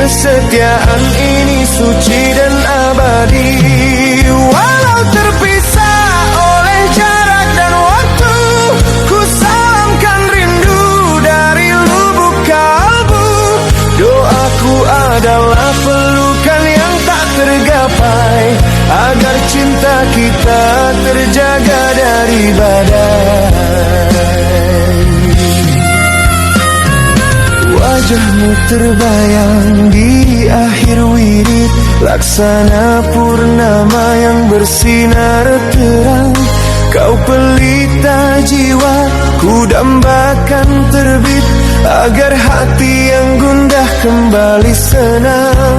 Kesetiaan ini suci dan abadi. Walau terpisah oleh jarak dan waktu, ku salamkan rindu dari lubuk kalbu. Doaku adalah pelukan yang tak tergapai, agar cinta kita terjaga dari badai. Wajahmu terbayang di akhir wirid, laksana purnama yang bersinar terang. Kau pelita jiwa, ku dambakan terbit, agar hati yang gundah kembali senang.